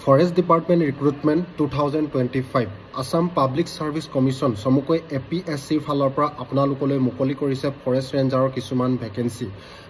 Forest Department Recruitment 2025 Assam Public Service Commission সমুকৈ APSC ফালৰ পৰা আপোনালোকলৈ মুকলি কৰিছে ফৰেষ্ট ৰেঞ্জাৰৰ কিছুমান ভেকেন্সি।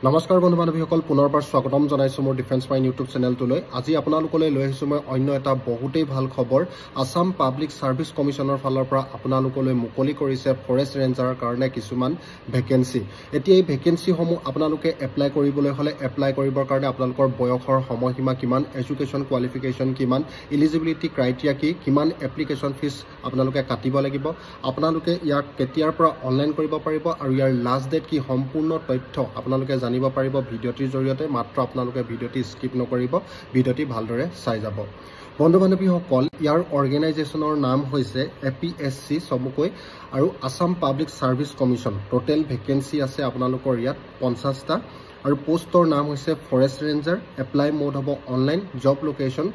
নমস্কাৰ বন্ধু বান্ধৱীসকল, পুনৰবাৰ স্বাগতম জনাইছো মোৰ ডিফেন্স মাইন ইউটিউব চেনেলটোলৈ। আজি আপোনালোকলৈ লৈ আহিছো মই অন্য এটা বহুতেই ভাল খবৰ। আসাম পাব্লিক সাৰ্ভিস কমিশনৰ ফালৰ পৰা আপোনালোকলৈ মুকলি কৰিছে ফৰেষ্ট ৰেঞ্জাৰৰ কাৰণে কিছুমান ভেকেন্সি। এতিয়া এই ভেকেন্সি সমূহ আপোনালোকে এপ্লাই কৰিবলৈ হলে এপ্লাই কৰিবৰ কাৰণে আপোনালোকৰ বয়সৰ সময়সীমা কিমান, এডুকেশ্যন কোৱালিফিকেশ্যন কিমান, এলিজিবিলিটি ক্ৰাইটেৰিয়া কি, কিমান এপ্লিকেশ্যন ফিজ আপোনালোকে কাটিব লাগিব, আপোনালোকে ইয়াক কেতিয়াৰ পৰা অনলাইন কৰিব পাৰিব আৰু ইয়াৰ লাষ্ট ডেট কি, সম্পূৰ্ণ তথ্য আপোনালোকে জানিব পাৰিব ভিডিঅ'টিৰ জৰিয়তে। মাত্ৰ আপোনালোকে ভিডিঅ'টি স্কিপ নকৰিব, ভিডিঅ'টি ভালদৰে চাই যাব। বন্ধু বান্ধৱীসকল, ইয়াৰ অৰ্গেনাইজেশ্যনৰ নাম হৈছে APSC চমুকৈ আৰু Assam public service commission. Total vacancy আছে আপোনালোকৰ ইয়াত 50টা আৰু পোষ্টৰ নাম হৈছে ফৰেষ্ট ৰেঞ্জাৰ। এপ্লাই মোড হ'ব online. Job location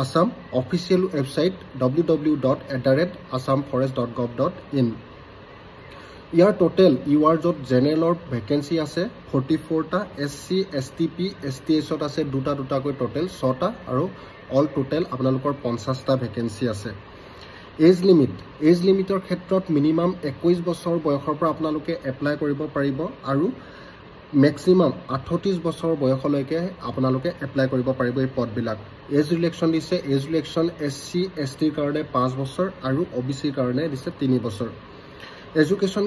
Assam, official website www.assamforest.gov.in. ইয়াৰ টোটেল ইউআৰ য'ত জেনেৰেলৰ ভেকেন্সি আছে 44টা, SC, STP, STHত আছে দুটাকৈ টোটেল 6টা আৰু অল টোটেল আপোনালোকৰ 50টা ভেকেন্সি আছে। এজ লিমিটৰ ক্ষেত্ৰত মিনিমাম 21 বছৰ বয়সৰ পৰা আপোনালোকে এপ্লাই কৰিব পাৰিব আৰু মেক্সিমাম 38 বছৰ বয়সলৈকে আপোনালোকে এপ্লাই কৰিব পাৰিব এই পদবিলাক। এজ ৰিলেকশ্যন দিছে, এজ ৰিলেকশ্যন SC, STৰ কাৰণে 5 বছৰ আৰু OBCৰ কাৰণে দিছে 3 বছৰ। Education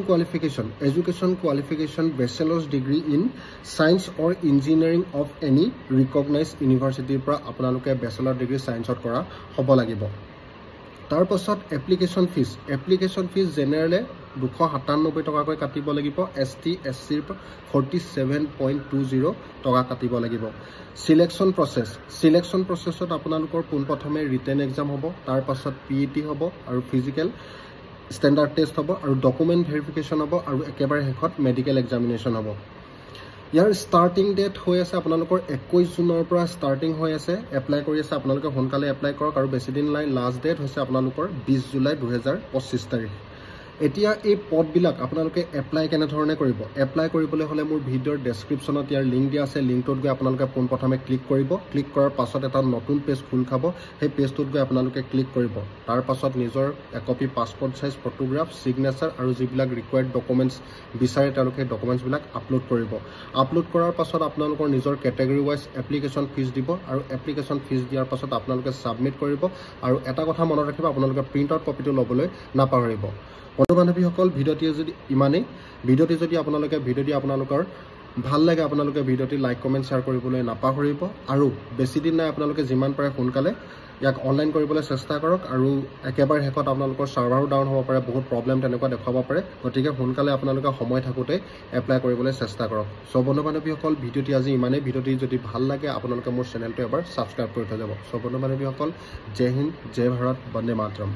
qualification bachelors degree in science or engineering of any recognise ইউনিভাৰ্চিটিৰ পৰা আপোনালোকে বেচেলাৰ ডিগ্ৰী ছায়েন্সত কৰা হ'ব লাগিব। তাৰ পাছত এপ্লিকেশ্যন ফিজ জেনেৰেলে 297 টকাকৈ কাটিব লাগিব, ST, SCৰ 47.20 টকা কাটিব লাগিব। সিলেকশ্যন প্ৰচেছত আপোনালোকৰ পোনপ্ৰথমে ৰিটেন এক্সাম হ'ব, তাৰ পাছত PET হ'ব আৰু ফিজিকেল ষ্টেণ্ডাৰ্ড টেষ্ট হ'ব আৰু ডকুমেণ্ট ভেৰিফিকেশ্যন হ'ব আৰু একেবাৰে শেষত মেডিকেল এক্সামিনেশ্যন হ'ব। ইয়াৰ ষ্টাৰ্টিং ডেট হৈ আছে আপোনালোকৰ 21 জুনৰ পৰা ষ্টাৰ্টিং হৈ আছে। এপ্লাই কৰি আছে আপোনালোকে সোনকালে এপ্লাই কৰক আৰু বেছি দিন নাই। লাষ্ট ডেট হৈছে আপোনালোকৰ 20 জুলাই 2025 তাৰিখ। এতিয়া এই পদবিলাক আপোনালোকে এপ্লাই কেনেধৰণে কৰিব? এপ্লাই কৰিবলৈ হ'লে মোৰ ভিডিঅ'ৰ ডেছক্ৰিপশ্যনত ইয়াৰ লিংক দিয়া আছে। লিংকটোত গৈ আপোনালোকে পোনপ্ৰথমে ক্লিক কৰিব। ক্লিক কৰাৰ পাছত এটা নতুন পেজ খোল খাব। সেই পেজটোত গৈ আপোনালোকে ক্লিক কৰিব। তাৰ পাছত নিজৰ একপি পাছপৰ্ট চাইজ ফটোগ্ৰাফ, ছিগনেচাৰ আৰু যিবিলাক ৰিকুৱাৰ্ড ডকুমেণ্টছ বিচাৰে তেওঁলোকে সেই ডকুমেণ্টছবিলাক আপলোড কৰিব। আপলোড কৰাৰ পাছত আপোনালোকৰ নিজৰ কেটেগৰী ৱাইজ এপ্লিকেশ্যন ফিজ দিব আৰু এপ্লিকেশ্যন ফিজ দিয়াৰ পাছত আপোনালোকে ছাবমিট কৰিব। আৰু এটা কথা মনত ৰাখিব, আপোনালোকে প্ৰিণ্ট আউট কপিটো ল'বলৈ নাপাহৰিব। বন্ধু বান্ধৱীসকল, ভিডিঅ'টি যদি ইমানেই। ভিডিঅ'টি যদি আপোনালোকৰ ভাল লাগে আপোনালোকে ভিডিঅ'টি লাইক কমেণ্ট শ্বেয়াৰ কৰিবলৈ নাপাহৰিব আৰু বেছি দিন নাই, আপোনালোকে যিমান পাৰে সোনকালে ইয়াক অনলাইন কৰিবলৈ চেষ্টা কৰক আৰু একেবাৰে শেষত আপোনালোকৰ ছাৰ্ভাৰো ডাউন হ'ব পাৰে, বহুত প্ৰব্লেম তেনেকুৱা দেখুৱাব পাৰে। গতিকে সোনকালে আপোনালোকে সময় থাকোঁতে এপ্লাই কৰিবলৈ চেষ্টা কৰক। চ' বন্ধু বান্ধৱীসকল, ভিডিঅ'টি আজি ইমানেই। ভিডিঅ'টি যদি ভাল লাগে আপোনালোকে মোৰ চেনেলটো এবাৰ ছাবস্ক্ৰাইব কৰি থৈ যাব। চ' বন্ধু বান্ধৱীসকল, জয় হিন্দ, জয় ভাৰত, বন্দে মাতৰম।